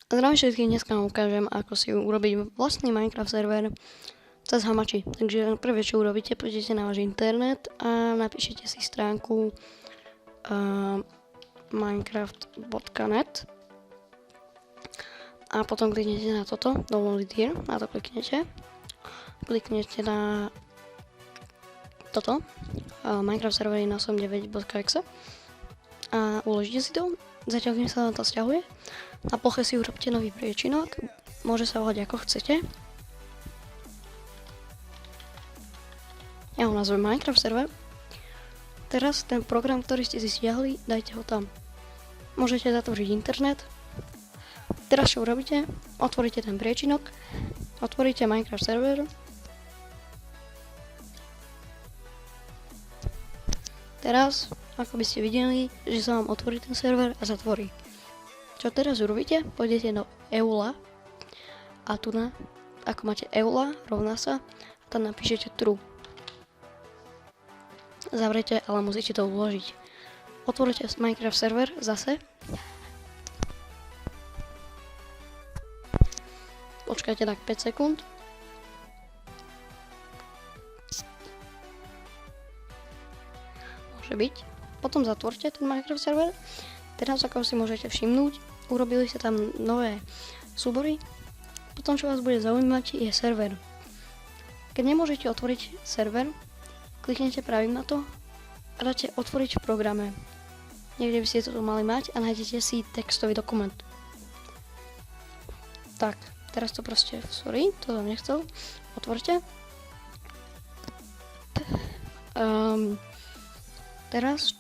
Zdravím všetkých, dneska vám ukážem, ako si urobiť vlastný Minecraft server cez Hamachi. Takže prvé, čo urobíte, pôjdete na váš internet a napíšete si stránku minecraft.net a potom kliknete na toto, download it here, na to kliknete na toto, Minecraft servery na 89.exe a uložíte si to. Zatiaľ, kým sa vám to sťahuje, na ploche si urobte nový priečinok, môže sa volať ako chcete. Ja ho nazvem Minecraft server. Teraz ten program, ktorý ste si stiahli, dajte ho tam. Môžete zatvoriť internet. Teraz čo urobíte? Otvoríte ten priečinok, otvoríte Minecraft server. Teraz, ako by ste videli, že sa vám otvorí ten server a zatvorí. Čo teraz urobíte? Pôjdete do EULA a tu na, ako máte EULA, rovná sa, a tam napíšete true. Zavrete, ale musíte to uložiť. Otvorite Minecraft server zase. Počkajte tak 5 sekúnd. Môže byť. Potom zatvorte ten Minecraft server. Teraz, ako si môžete všimnúť, urobili sa tam nové súbory. Potom, čo vás bude zaujímať, je server. Keď nemôžete otvoriť server, kliknete pravým na to a dáte otvoriť v programe. Niekde by ste to mali mať a nájdete si textový dokument. Tak, teraz to proste, sorry, to som nechcel. Otvorte. Teraz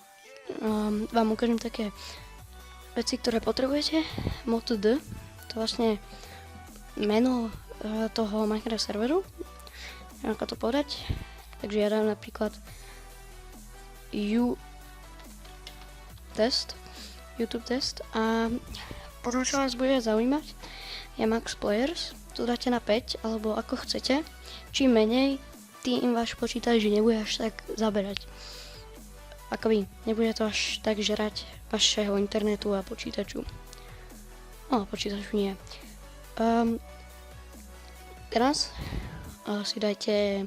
vám ukážem také veci, ktoré potrebujete. Mod D, to je vlastne meno toho Minecraft serveru. Ako to povedať? Takže ja dám napríklad YouTube test a potom, čo vás bude zaujímať, je Max Players. Tu dáte na 5, alebo ako chcete. Čím menej, tým váš počítač nebude až tak zaberať. Akoby nebude to až tak žrať vašeho internetu a počítaču. No, počítaču nie. Teraz si dajte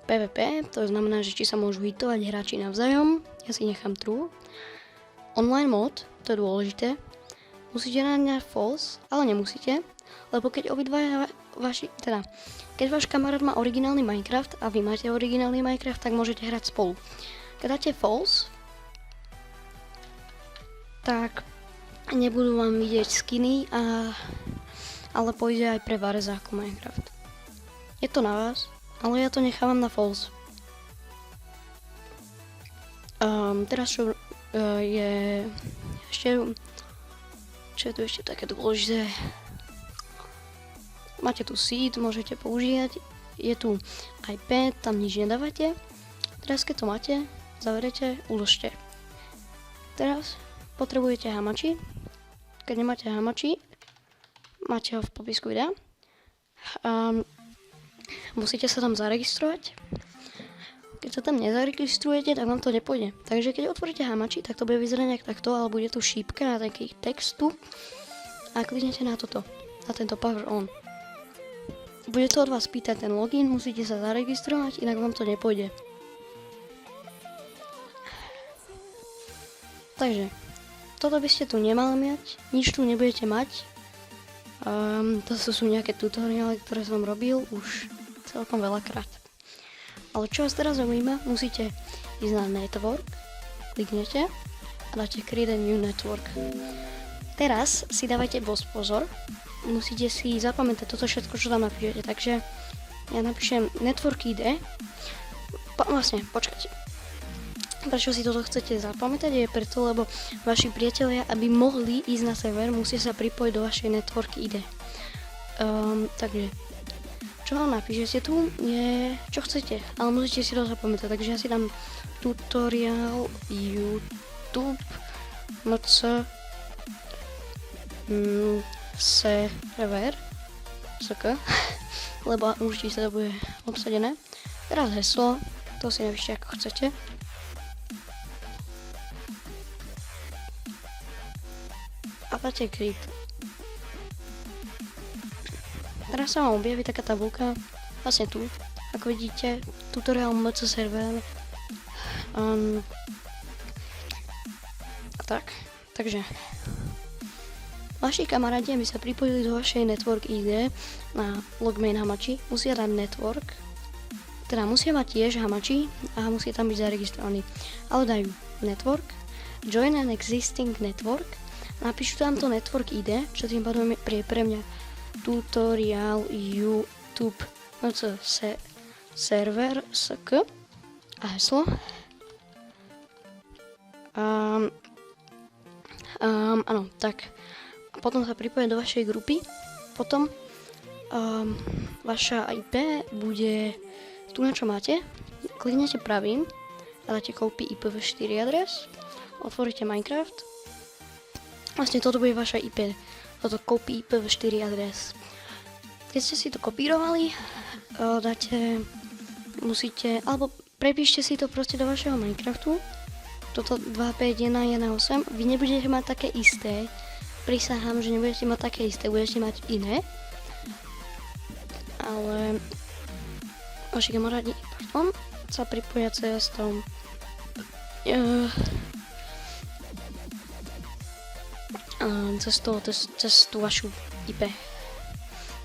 PvP, to znamená, že či sa môžu hitovať hráči navzájom. Ja si nechám true. Online mod, to je dôležité. Musíte dať false, ale nemusíte, lebo keď keď váš kamarát má originálny Minecraft a vy máte originálny Minecraft, tak môžete hrať spolu. Keď dáte false, tak nebudú vám vidieť skiny, ale pôjde aj pre varezáku Minecraft. Je to na vás, ale ja to nechávam na false. Teraz čo je tu ešte také dôležité. Máte tu seed, môžete používať. Je tu aj pad, tam nič nedávate. Teraz keď to máte, zaverete, uložte. Teraz potrebujete Hamachi. Keď nemáte Hamachi, máte ho v popisku videa. Musíte sa tam zaregistrovať. Keď sa tam nezaregistrujete, tak vám to nepôjde. Takže keď otvoríte Hamachi, tak to bude vyzerať nejak takto, ale bude tu šípka na taký textu a kliknete na toto, na tento power on. Bude to od vás pýtať ten login, musíte sa zaregistrovať, inak vám to nepôjde. Takže, toto by ste tu nemali mať, nič tu nebudete mať. To sú nejaké tutoriály, ktoré som robil už celkom veľakrát. Ale čo vás teraz zaujíma, musíte ísť na network, kliknete a dáte create a new network. Teraz si dávajte pozor, musíte si zapamätať toto všetko, čo tam napíšete. Takže ja napíšem network ID. Počkajte. Prečo si toto chcete zapamätať, je preto, lebo vaši priatelia, aby mohli ísť na server, musia sa pripojiť do vašej network ID. Takže, čo vám napíšete tu, je čo chcete, ale musíte si to zapamätať. Takže ja si dám tutorial YouTube server lebo určite sa to bude obsadené. Teraz heslo, to si napíšte ako chcete. A dáte create Teraz sa vám objaví taká tabulka, vlastne tu, ako vidíte, tutoriál MC server. A tak, takže vaši kamaráti, aby sa pripojili do vašej network ID na logmain hamači, musia dať network, teda musia mať tiež hamači a musia tam byť zaregistrovaní. Ale dajú network, join an existing network, napíšu tam to network ID, čo tým pádom je pre mňa tutorial YouTube server sk a heslo. Áno, tak. A potom sa pripoja do vašej grupy. Potom vaša IP bude tu, na čo máte. Kliknete pravým a dáte copy IPv4 adres. Otvoríte Minecraft. Vlastne toto bude vaša IP. Toto copy IPv4 adres. Keď ste si to kopírovali, alebo prepíšte si to proste do vašeho Minecraftu. Toto 251.1.8. Vy nebudete mať také isté. Prisahám, že nebudete mať také isté, budete mať iné. Ale vaši kamarádi sa pripoja cez tú vašu IP.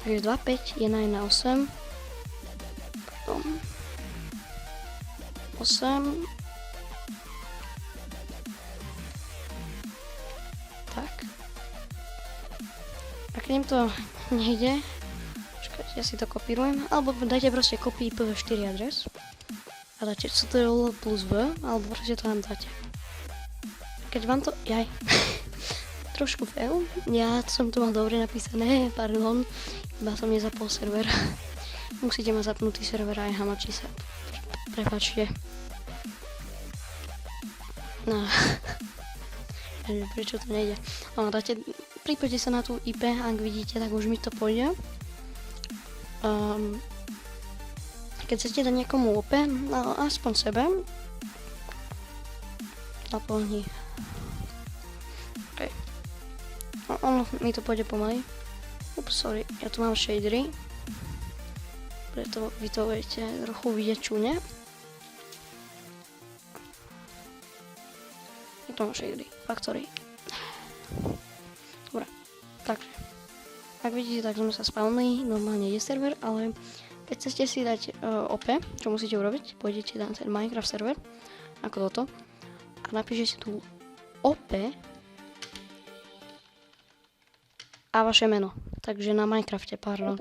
Takže 251.1.8 8 tak. Ak im to nejde, počkajte, ja si to kopírujem, alebo dajte proste copy IPv4 adres a dáte ctrl plus v, alebo proste to tam dáte. Keď vám to, trošku fail, ja som to mal dobre napísané, pardon, iba som nezapol server. Musíte mať zapnutý server aj hamači sa, prepáčte. No, prečo to nejde? No, pripojte sa na tú IP, ak vidíte, tak už mi to pôjde. Keď chcete dať niekomu OP, aspoň sebe, naplní. Okay. Ono mi to pôjde pomaly. Sorry, ja tu mám shadery, preto vy to budete trochu vidieť čune. Ja tu mám shadery, factory. Dobre, takže ak vidíte, tak sme sa spawnili, normálne je server, ale keď chcete si dať OP, čo musíte urobiť, pôjdete na ten Minecraft server, ako toto, a napíšete si tu OP a vaše meno. Takže na Minecrafte, pardon.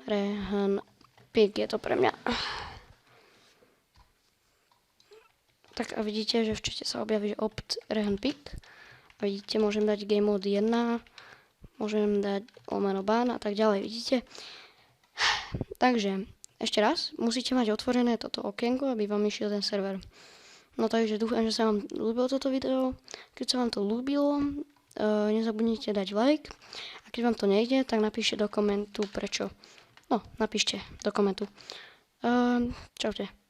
Rehnpig je to pre mňa. Tak a vidíte, že v čete sa objaví opt rehnpig. A vidíte, môžem dať game mode 1, môžem dať ban a tak ďalej, vidíte? Takže, ešte raz, musíte mať otvorené toto okienko, aby vám išiel ten server. No takže dúfam, že sa vám ľúbilo toto video. Keď sa vám to ľúbilo, nezabudnite dať like. A keď vám to nejde, tak napíšte do komentu prečo. No, napíšte do komentu. Čaute.